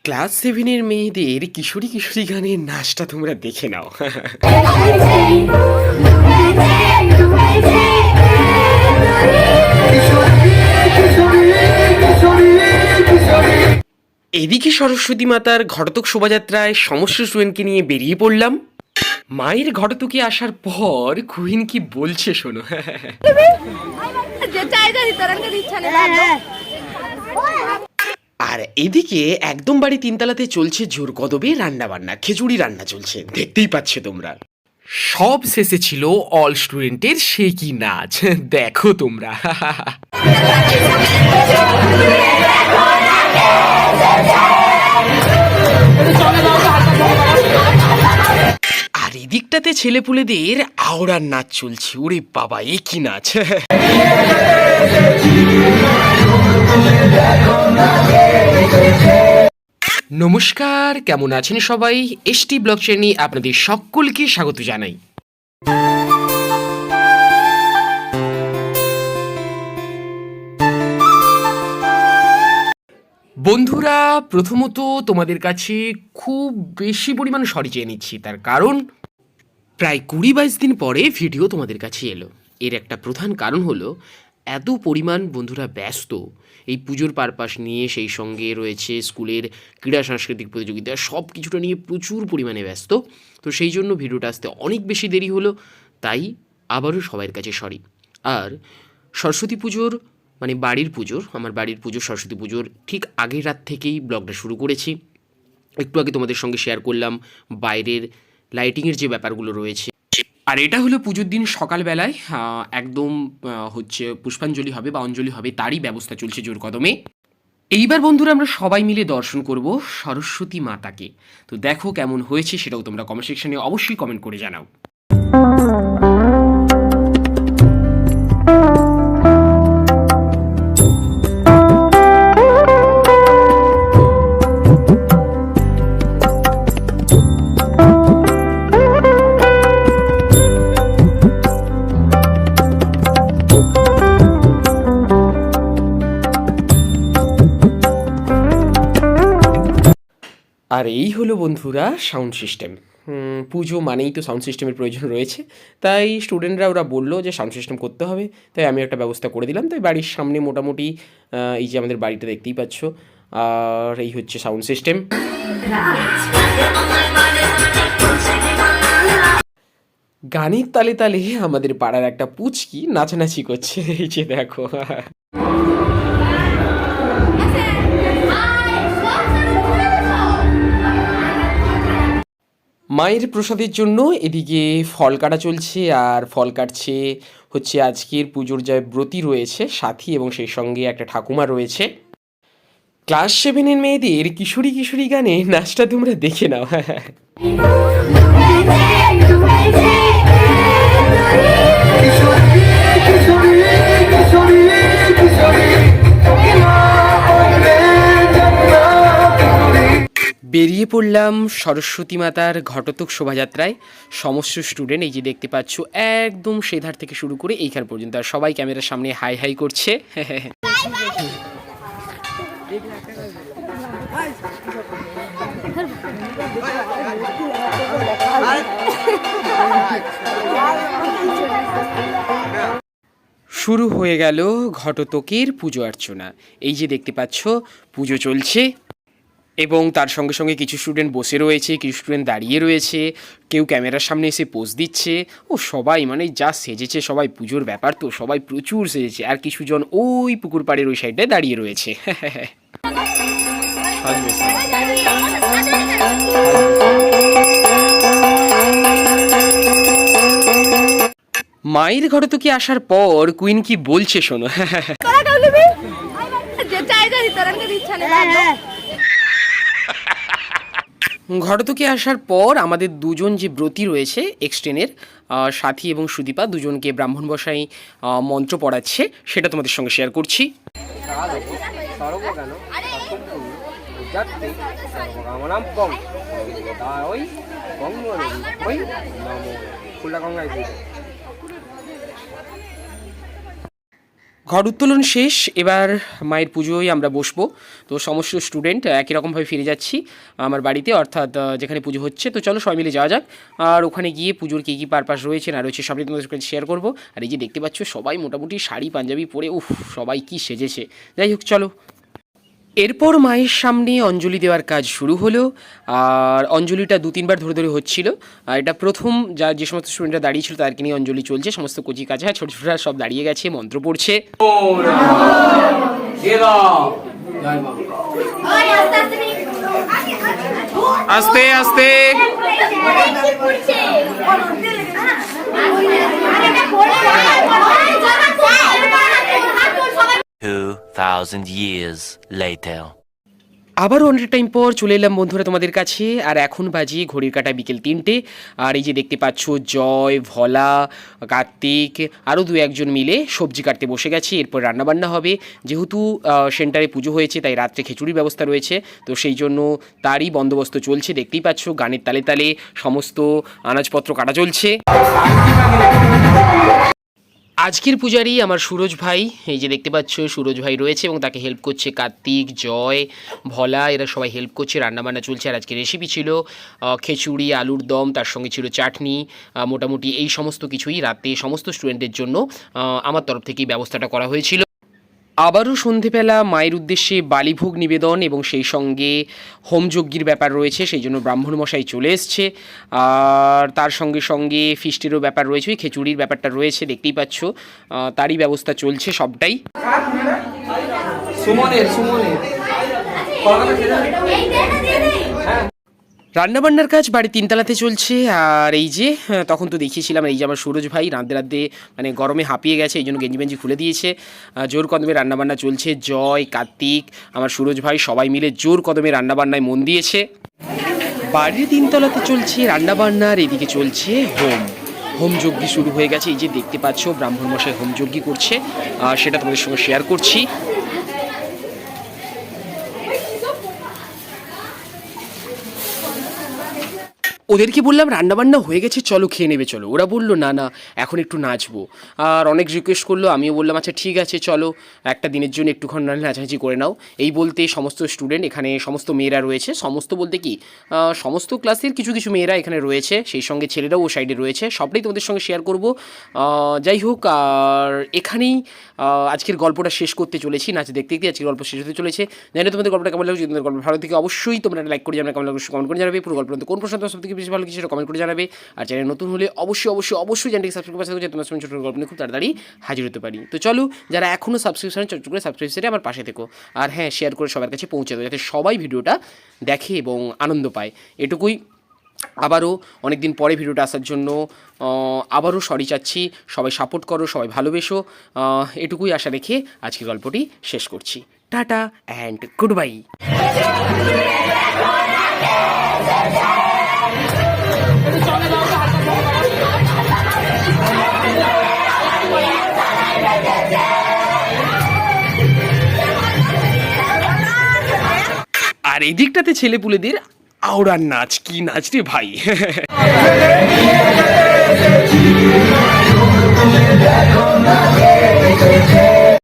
Class 7 এর মেয়েদের কিশোরী কিশোরী গানের নাচটা তোমরা দেখে নাও। এদিকে সরস্বতী মাতার ঘটতক শোভাযাত্রায় সমস্ত স্টুডেন্টকে নিয়ে বেরিয়ে পড়লাম। মায়ের ঘটতকে আসার পর কুইন কি বলছে শোনো। আর এদিকে একদম বাড়ি তিনতলাতে চলছে জোর কদমে রান্না বান্না, খিচুড়ি রান্না চলছে, দেখতেই পাচ্ছে তোমরা। সব শেষে ছিল অল স্টুডেন্টের সে কি নাচ, দেখো তোমরা। আর এদিকটাতে ছেলেপুলেদের আওড়ার নাচ চলছে। ওরে বাবা, এ কি নাচ! নমস্কার, কেমন আছেন সবাই? এসটি ব্লগ চ্যানেলে আপনাদের সকলকে স্বাগত জানাই। বন্ধুরা, প্রথমত তোমাদের কাছে খুব বেশি পরিমাণ সরি চেয়ে নিচ্ছি, তার কারণ প্রায় 20-22 দিন পরে ভিডিও তোমাদের কাছে এলো। এর একটা প্রধান কারণ হলো এত পরিমাণ বন্ধুরা ব্যস্ত এই পুজোর পারপাস নিয়ে, সেই সঙ্গে রয়েছে স্কুলের ক্রীড়া সাংস্কৃতিক প্রতিযোগিতা, সব কিছুটা নিয়ে প্রচুর পরিমাণে ব্যস্ত। তো সেই জন্য ভিডিওটা আসতে অনেক বেশি দেরি হলো, তাই আবারও সবার কাছে সরি। আর সরস্বতী পুজোর মানে বাড়ির পুজোর, আমার বাড়ির পুজো সরস্বতী পুজোর ঠিক আগের রাত থেকেই ব্লগটা শুরু করেছি। একটু আগে তোমাদের সঙ্গে শেয়ার করলাম বাইরের লাইটিংয়ের যে ব্যাপারগুলো রয়েছে। আর এটা হলো পুজোর দিন সকালবেলায় একদম হচ্ছে পুষ্পাঞ্জলি হবে বা অঞ্জলি হবে, তারই ব্যবস্থা চলছে জোর কদমে। এইবার বন্ধুরা আমরা সবাই মিলে দর্শন করব সরস্বতী মাতাকে। তো দেখো কেমন হয়েছে সেটাও তোমরা কমেন্ট সেকশনে অবশ্যই কমেন্ট করে জানাও। আর এই হলো বন্ধুরা সাউন্ড সিস্টেম। পুজো মানেই তো সাউন্ড সিস্টেমের প্রয়োজন রয়েছে, তাই স্টুডেন্টরা ওরা বললো যে সাউন্ড সিস্টেম করতে হবে, তাই আমি একটা ব্যবস্থা করে দিলাম। তাই বাড়ির সামনে মোটামুটি এই যে আমাদের বাড়িটা দেখতেই পাচ্ছ, আর এই হচ্ছে সাউন্ড সিস্টেম। গানের তালে তালে আমাদের পাড়ার একটা পুচকি নাচানাচি করছে, এই যে দেখো। মায়ের প্রসাদের জন্য এদিকে ফল কাটা চলছে, আর ফল কাটছে হচ্ছে আজকের পুজোর যা ব্রতী রয়েছে সাথী, এবং সেই সঙ্গে একটা ঠাকুমা রয়েছে। ক্লাস 7 মেয়েদের কিশোরী কিশোরী গানে নাচটা তোমরা দেখে নাও। বেরিয়ে পড়লাম সরস্বতী মাতার ঘটতক শোভাযাত্রায়। সমস্ত স্টুডেন্ট এই যে দেখতে পাচ্ছ একদম সেধার থেকে শুরু করে এইখান পর্যন্ত, আর সবাই ক্যামেরার সামনে হাই হাই করছে। শুরু হয়ে গেল ঘটতকের পুজো অর্চনা। এই যে দেখতে পাচ্ছ পুজো চলছে, এবং তার সঙ্গে সঙ্গে কিছু স্টুডেন্ট বসে রয়েছে, কিছু স্টুডেন্ট দাঁড়িয়ে রয়েছে, কেউ ক্যামেরার সামনে এসে পোজ দিচ্ছে। ও সবাই মানে যা সেজেছে, সবাই পুজোর ব্যাপার তো সবাই প্রচুর সেজেছে। আর কিছুজন ওই পুকুর পাড়ের ওই সাইডটায় দাঁড়িয়ে রয়েছে। মায়ের ঘরে তো কি আসার পর কুইন কি বলছে শোনো। ঘটতকে আসার পর আমাদের দুজন যে ব্রতী রয়েছে এক্সটেনের সাথী এবং সুদীপা, দুজনকে ব্রাহ্মণ বসাই মন্ত্র পড়াচ্ছে, সেটা তোমাদের সঙ্গে শেয়ার করছি। ঘর উত্তোলন শেষ, এবার মায়ের পুজোয় আমরা বসবো। তো সমস্ত স্টুডেন্ট একই রকমভাবে ফিরে যাচ্ছি আমার বাড়িতে, অর্থাৎ যেখানে পুজো হচ্ছে। তো চলো সবাই মিলে যাওয়া যাক, আর ওখানে গিয়ে পুজোর কী কী পারপাস রয়েছে না রয়েছে সবই তোমাদের সাথে শেয়ার করবো। আর এই যে দেখতে পাচ্ছ সবাই মোটামুটি শাড়ি পাঞ্জাবি পরে, সবাই কি সেজেছে। যাই হোক চলো। এরপর মায়ের সামনে অঞ্জলি দেওয়ার কাজ শুরু হলো, আর অঞ্জলিটা 2-3 বার ধরে ধরে হচ্ছিল। আর এটা প্রথম যে সমস্ত স্টুডেন্টরা দাঁড়িয়ে ছিল তাদেরকে নিয়ে অঞ্জলি চলছে, সমস্ত কচি কাজে। হ্যাঁ, ছোটো ছোটরা সব দাঁড়িয়ে গেছে, মন্ত্র পড়ছে। আস্তে আস্তে 2000 years later. আবারও অনেক টাইম পর চলে এলাম বন্ধুরা তোমাদের কাছে, আর এখন বাজে ঘড়ির কাঁটা বিকেল 3টে। আর এই যে দেখতে পাচ্ছ জয়, ভোলা, কার্তিক আরও 2-1 মিলে সবজি কাটতে বসে গেছে। এরপর রান্নাবান্না হবে, যেহেতু সেন্টারে পুজো হয়েছে তাই রাত্রে খিচুড়ির ব্যবস্থা রয়েছে। তো সেই জন্য তারই বন্দোবস্ত চলছে, দেখতেই পাচ্ছ গানের তালে তালে সমস্ত আনাজপত্র কাটা চলছে। আজকের পূজারি আমার সুরজ ভাই, এই যে দেখতে পাচ্ছ সুরজ ভাই রয়েছে এবং তাকে হেল্প করছে কার্তিক, জয়, ভোলা, এরা সবাই হেল্প করছে। রান্নাবান্না চলছে। আর আজকে রেসিপি ছিল খিচুড়ি, আলুর দম, তার সঙ্গে ছিল চাটনি। মোটামুটি এই সমস্ত কিছুই রাতে সমস্ত স্টুডেন্টদের জন্য আমার তরফ থেকেই ব্যবস্থাটা করা হয়েছিল। আবারও সন্ধেবেলা মায়ের উদ্দেশ্যে বালিভোগ নিবেদন এবং সেই সঙ্গে হোমযজ্ঞের ব্যাপার রয়েছে, সেই জন্য ব্রাহ্মণমশাই চলে এসছে। আর তার সঙ্গে সঙ্গে ফিস্টেরও ব্যাপার রয়েছে, ওই খিচুড়ির ব্যাপারটা রয়েছে, দেখতেই পাচ্ছ তারই ব্যবস্থা চলছে সবটাই। রান্নাবান্নার কাজ বাড়ি 3তলাতে চলছে। আর এই যে তখন তো দেখিয়েছিলাম, এই যে আমার সুরজ ভাই রাঁধতে রাঁধতে মানে গরমে হাঁপিয়ে গেছে, এই জন্য গেঞ্জি খুলে দিয়েছে। জোর কদমে রান্নাবান্না চলছে। জয়, কার্তিক, আমার সুরজ ভাই সবাই মিলে জোর কদমে রান্নাবান্নায় মন দিয়েছে। বাড়ির 3তলাতে চলছে রান্নাবান্নার, এদিকে চলছে হোমযজ্ঞ শুরু হয়ে গেছে। এই যে দেখতে পাচ্ছ ব্রাহ্মণমশাই হোমযজ্ঞ করছে, সেটা তোমাদের সঙ্গে শেয়ার করছি। ওদেরকে বললাম রান্নাবান্না হয়ে গেছে, চলো খেয়ে নেবে চলো। ওরা বললো না না এখন একটু নাচবো। আর অনেক রিকোয়েস্ট করলো, আমিও বললাম আচ্ছা ঠিক আছে চলো, একটা দিনের জন্য একটুক্ষণ নাচানাচি করে নাও। এই বলতে সমস্ত স্টুডেন্ট, এখানে সমস্ত মেয়েরা রয়েছে, সমস্ত বলতে কি সমস্ত ক্লাসের কিছু কিছু মেয়েরা এখানে রয়েছে, সেই সঙ্গে ছেলেরাও ও সাইডে রয়েছে, সবটাই তোমাদের সঙ্গে শেয়ার করব। যাই হোক, আর এখানেই আজকের গল্পটা শেষ করতে চলেছি। নাচ দেখতে দেখতে আজকের গল্প শেষ হতে চলেছে। জানি তোমাদের গল্পটা কেমন লাগছে। তোমাদের গল্প ভালো থেকে অবশ্যই তোমরা লাইক করে জানাবে, কেমন লাগছে কমেন্ট করে জানাবে। পুরো গল্প কোন প্রশ্ন তোমার সবথেকে বেশি ভালো কিছু সেটা কমেন্ট করে জানাবে। আর চ্যানেল নতুন হলে অবশ্যই চ্যানেলটি সাবস্ক্রাইব করে তোমার সঙ্গে ছোটো গল্প নিয়ে খুব তাড়াতাড়ি হাজির হতে পারি। তো চলো, যারা এখনও সাবস্ক্রিপশন চট করে সাবস্ক্রাইব সেটা আমার পাশে থেকো। আর হ্যাঁ, শেয়ার করে সবার কাছে পৌঁছে দেবো, যাতে সবাই ভিডিওটা দেখে এবং আনন্দ পায়। এটুকুই। আবারও অনেক দিন পরে ভিডিওটা আসার জন্য আবারও সরি চাচ্ছি। সবাই সাপোর্ট করো, সবাই ভালোবেসো, এটুকুই আশা রেখে আজকে গল্পটি শেষ করছি। Tata and goodbye. আর এই দিকটাতে ছেলেপুলেদের আওড়ার নাচ, কি নাচ রে ভাই।